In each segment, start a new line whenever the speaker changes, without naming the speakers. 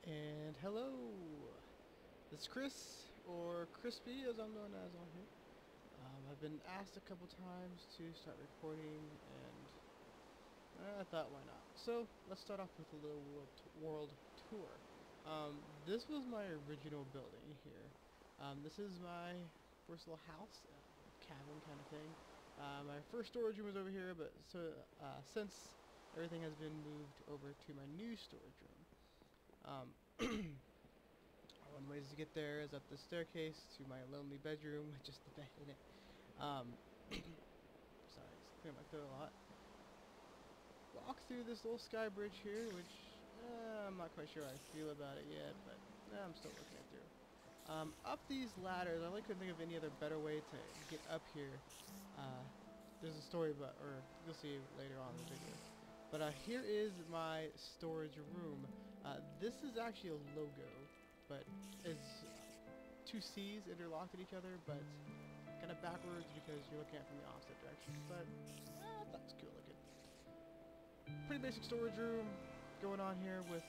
And hello, this is Chris, or Crispy as I'm known as on here. I've been asked a couple times to start recording, and I thought why not. So let's start off with a little world tour. This was my original building here. This is my first little house, cabin kind of thing. My first storage room was over here, but since everything has been moved over to my new storage room. One of the ways to get there is up the staircase to my lonely bedroom with just the bed in it. Sorry, it's clearing my throat a lot. Walk through this little sky bridge here, which I'm not quite sure how I feel about it yet, but I'm still looking it through. Up these ladders, I really couldn't think of any other better way to get up here. There's a story about, or you'll see later on in the video. But here is my storage room. This is actually a logo, but it's two C's interlocked at each other, but kind of backwards because you're looking at it from the opposite direction. But that's cool looking. Pretty basic storage room going on here with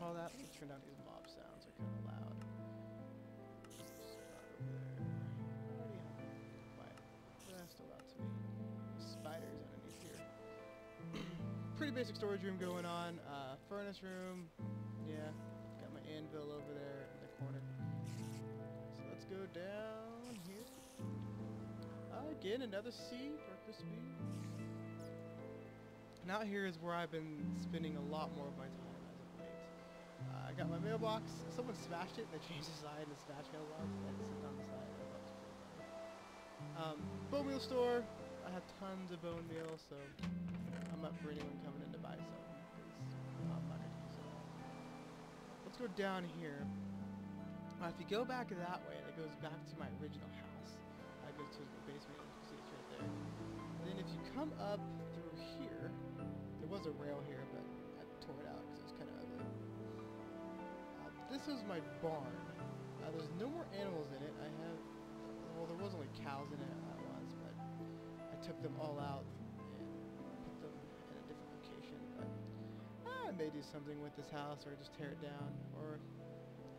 all that. Let's turn down these mob sounds; they're kind of loud. Over there. Already have quiet. That's still loud to me. Spiders underneath here. Pretty basic storage room going on. Furnace room. Yeah, got my anvil over there in the corner. So let's go down here. Again, another C for Crispy. Now here is where I've been spending a lot more of my time as of late. I got my mailbox. Someone smashed it and they changed the side and the smash mailbox. And it's sitting on the side. That was pretty funny. Bone meal store. I have tons of bone meal, so I'm up for anyone coming in to buy some, because I'm not going to use it all. Let's go down here. If you go back that way, it goes back to my original house. I go to the basement, you can see it's right there. And then if you come up through here, there was a rail here, but I tore it out because it was kind of ugly. This is my barn. There's no more animals in it. Well, there was only cows in it once, but I took them all out and put them in a different location. But I may do something with this house, or just tear it down, or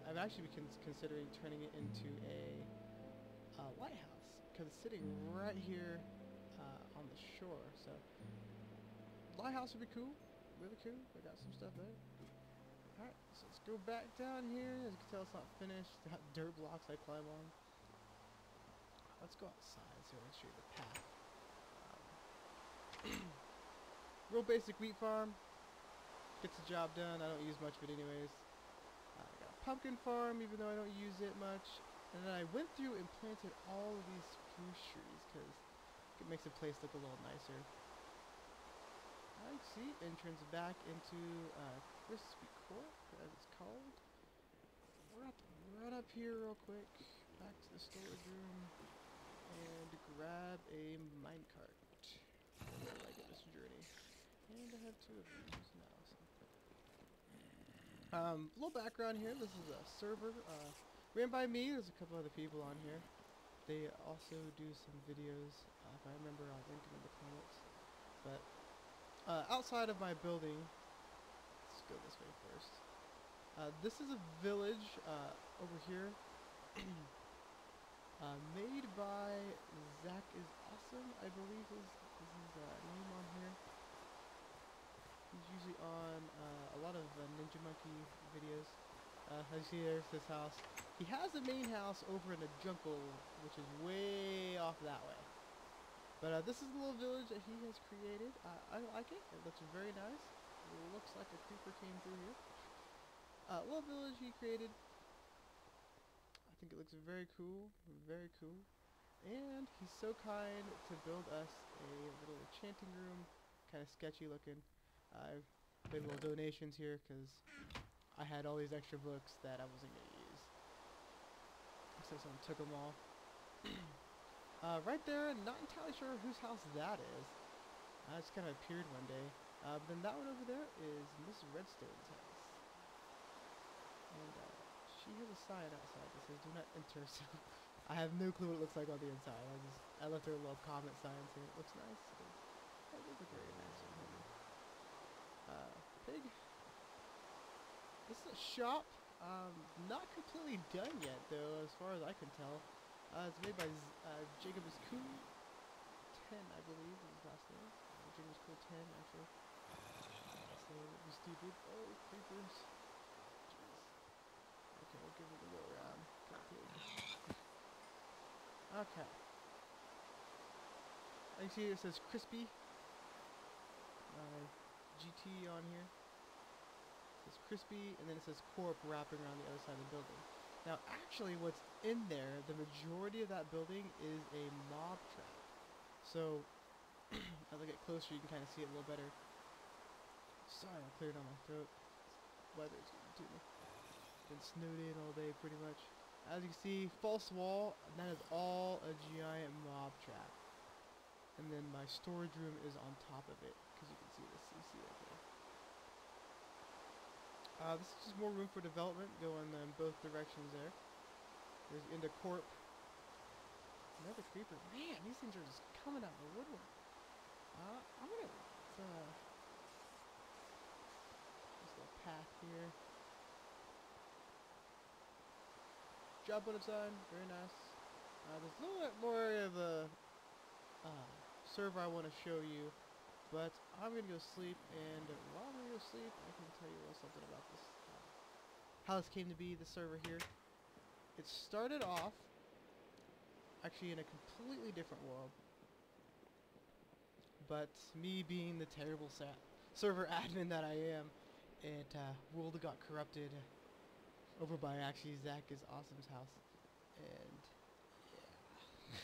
I've actually been considering turning it into a lighthouse, because it's sitting right here on the shore. So lighthouse would be cool, really cool. I got some stuff there. All right, so let's go back down here. As you can tell, it's not finished. Got dirt blocks I climb on. Let's go outside so I can show you the path. Real basic wheat farm. Gets the job done. I don't use much of it anyways. I got a pumpkin farm, even though I don't use it much. And then I went through and planted all of these spruce trees because it makes the place look a little nicer. I see entrance back into Crispy Court, as it's called. We're going to run up here real quick, back to the storage room, and grab a minecart. I get this journey. And I have two of these now. Little background here. This is a server ran by me. There's a couple other people on here. They also do some videos. If I remember, I'll link them in the comments. But outside of my building, let's go this way first. This is a village over here. Made by Zach is Awesome, I believe is his name on here. He's usually on a lot of Ninja Monkey videos. As you see, there's this house. He has a main house over in the jungle, which is way off that way. But this is a little village that he has created. I like it. It looks very nice. It looks like a creeper came through here. Little village he created. I think it looks very cool. Very cool. And he's so kind to build us a little enchanting room. Kind of sketchy looking. I've made little donations here because I had all these extra books that I wasn't going to use. So someone took them all. Right there, not entirely sure whose house that is. It just kind of appeared one day. But then that one over there is Miss Redstone's house. And she has a sign outside that says "Do not enter." So I have no clue what it looks like on the inside. I left her a little comment sign saying it looks nice. So that does look very nice. Pig. shop, not completely done yet, though, as far as I can tell. It's made by Jacob is Cool 10, I believe, is his last name. Jacob is Cool 10, actually. So, be stupid. Oh, creepers. Jeez. Okay, we'll give it a go around. Okay. I see it says Crispy. GT on here. It says Crispy, and then it says Corp wrapping around the other side of the building. Now, actually, what's in there, the majority of that building is a mob trap. So, as I get closer, you can kind of see it a little better. Sorry, I cleared on my throat. Weather's getting to me. Been snowed in all day, pretty much. As you can see, false wall, and that is all a giant mob trap. And then my storage room is on top of it, because you can see this. You see it there. This is just more room for development, going in both directions there. There's into Corp. Another creeper. Man, these things are just coming out of the woodwork. I'm gonna this little path here. Job button sign, very nice. There's a little bit more of a server I want to show you, but I'm gonna go sleep. And while I'm gonna go sleep, I can tell you a little something about this. How this came to be, the server here. It started off actually in a completely different world, but me being the terrible server admin that I am, it world got corrupted over by actually Zach is Awesome's house, and yeah,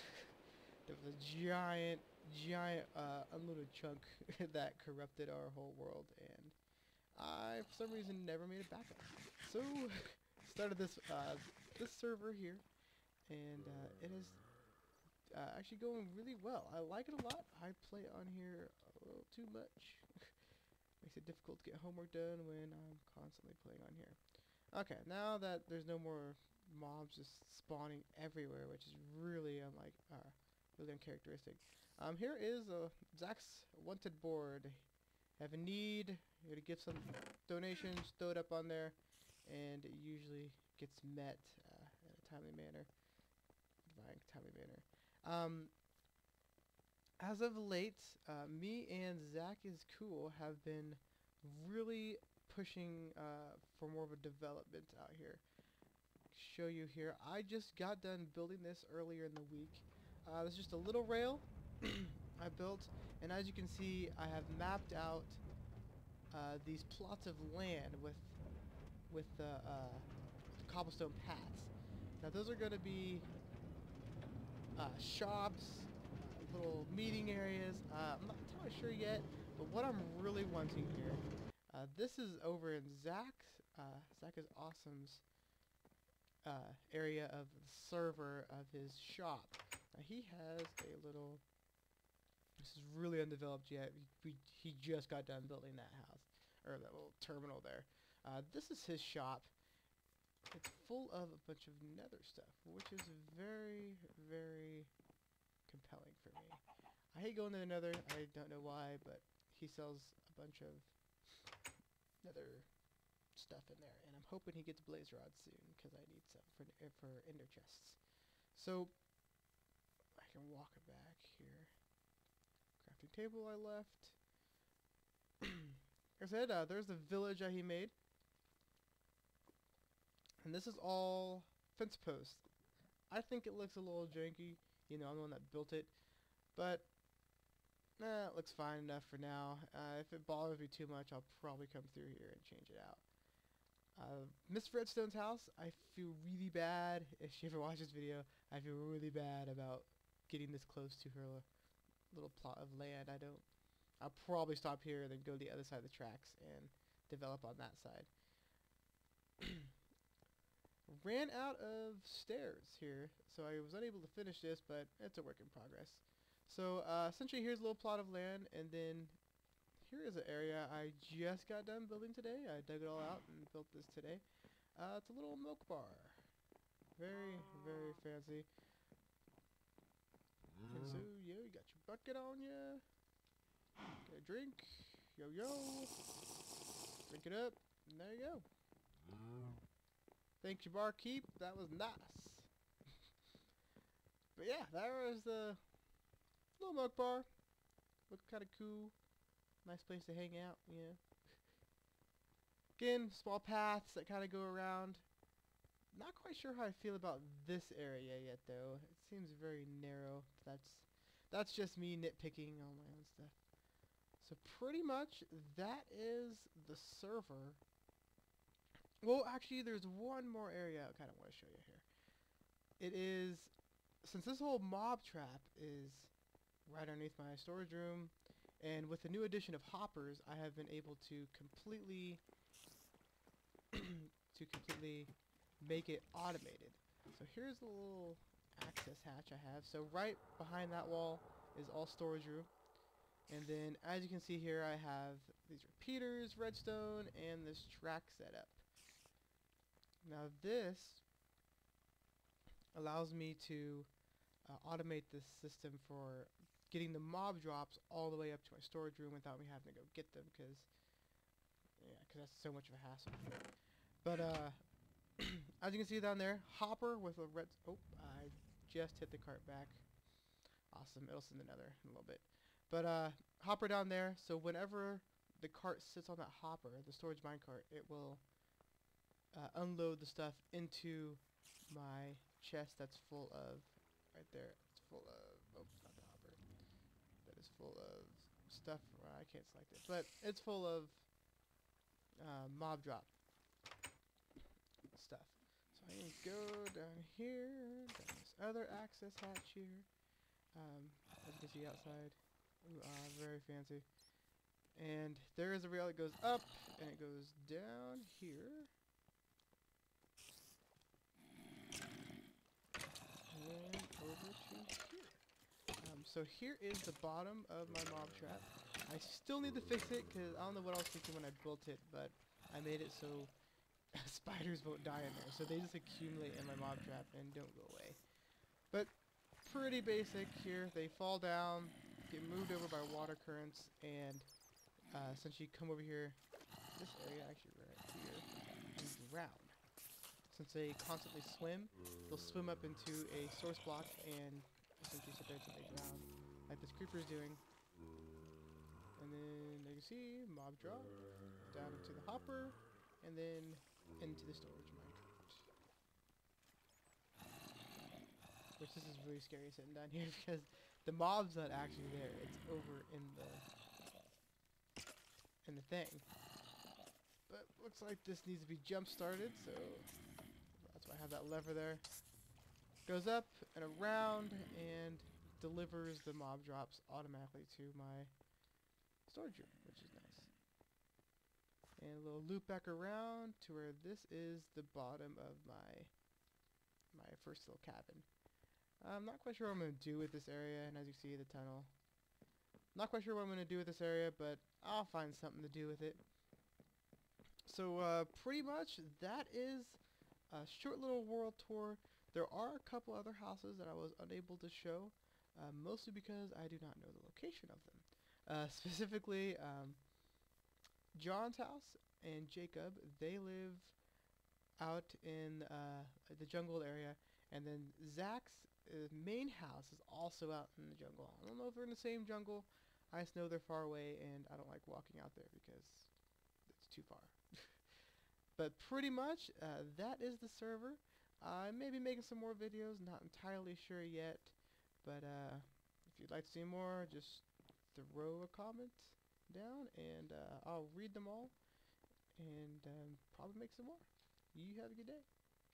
there was a giant unloaded chunk that corrupted our whole world, and I for some reason never made it back up. So started this this server here, and it is actually going really well. I like it a lot. I play on here a little too much. Makes it difficult to get homework done when I'm constantly playing on here. Okay, now that there's no more mobs just spawning everywhere, which is really really uncharacteristic. Here is Zach's wanted board. Have a need, you're to give some donations, throw it up on there, and it usually gets met in a timely manner. As of late, me and Zach is Cool have been really pushing for more of a development out here. Show you here. I just got done building this earlier in the week. This is just a little rail I built, and as you can see, I have mapped out these plots of land with the cobblestone paths. Now those are going to be shops, little meeting areas. I'm not entirely sure yet, but what I'm really wanting here, this is over in Zach is Awesome's area of the server of his shop. Now he has a little, this is really undeveloped yet, he just got done building that house, or that little terminal there. This is his shop. It's full of a bunch of nether stuff, which is very, very compelling for me. I hate going to the nether, I don't know why, but he sells a bunch of nether stuff in there, and I'm hoping he gets blaze rods soon, because I need some for ender chests. So, I can walk back here. Crafting table I left. Like I said, there's the village that he made. And this is all fence posts. I think it looks a little janky. You know, I'm the one that built it. But, it looks fine enough for now. If it bothers me too much, I'll probably come through here and change it out. Miss Redstone's house, I feel really bad. If she ever watches this video, I feel really bad about getting this close to her little plot of land. I'll probably stop here and then go to the other side of the tracks and develop on that side. Ran out of stairs here, so I was unable to finish this, but it's a work in progress. So essentially here's a little plot of land, and then here is an area I just got done building today. I dug it all out and built this today. It's a little milk bar. Very, very fancy. And so, yo, you got your bucket on ya. Get a drink. Yo, yo. Drink it up. And there you go. Thank you, barkeep. That was nice. But yeah, that was the little milk bar. Looked kind of cool. Nice place to hang out, yeah. Again, small paths that kind of go around. Not quite sure how I feel about this area yet, though. It seems very narrow. That's just me nitpicking on my own stuff. So pretty much that is the server. Well, actually, there's one more area I kind of want to show you here. It is, since this whole mob trap is right underneath my storage room, and with the new addition of hoppers, I have been able to completely make it automated. So here's the little access hatch I have. So right behind that wall is all storage room. And then as you can see here, I have these repeaters, redstone, and this track setup. Now this allows me to automate this system for getting the mob drops all the way up to my storage room without me having to go get them, because that's so much of a hassle. But as you can see down there, hopper with a red. Oh, I just hit the cart back. Awesome, it'll send another in a little bit. But hopper down there, so whenever the cart sits on that hopper, the storage minecart, it will unload the stuff into my chest that's full of, right there, it's full of, oh, not the hopper, that is full of stuff, well, I can't select it, but it's full of mob drop stuff. So I can go down here, down this other access hatch here, as you can see outside. Ooh, very fancy. And there is a rail that goes up, and it goes down here. And then over to here. So here is the bottom of my mob trap. I still need to fix it, because I don't know what I was thinking when I built it, but I made it so spiders won't die in there. So they just accumulate in my mob trap and don't go away. But pretty basic here. They fall down, get moved over by water currents, and since you come over here, this area actually right here, and drown. Since they constantly swim, they'll swim up into a source block and essentially sit there until they drown, like this creeper is doing. And then you can see mob drop down into the hopper, and then into the storage minecart. Which this is really scary sitting down here because the mob's not actually there; it's over in the thing. But looks like this needs to be jump started, so that's why I have that lever there. Goes up and around and delivers the mob drops automatically to my storage room, which is nice. And a little loop back around to where this is the bottom of my first little cabin. I'm not quite sure what I'm going to do with this area, and as you see, the tunnel. Not quite sure what I'm going to do with this area, but I'll find something to do with it. So pretty much that is a short little world tour. There are a couple other houses that I was unable to show, mostly because I do not know the location of them. Specifically, John's house and Jacob, they live out in the jungle area, and then Zach's main house is also out in the jungle. I don't know if they're in the same jungle. I just know they're far away, and I don't like walking out there because it's too far. But pretty much, that is the server. I may be making some more videos, not entirely sure yet. But if you'd like to see more, just throw a comment down, and I'll read them all, and probably make some more. You have a good day.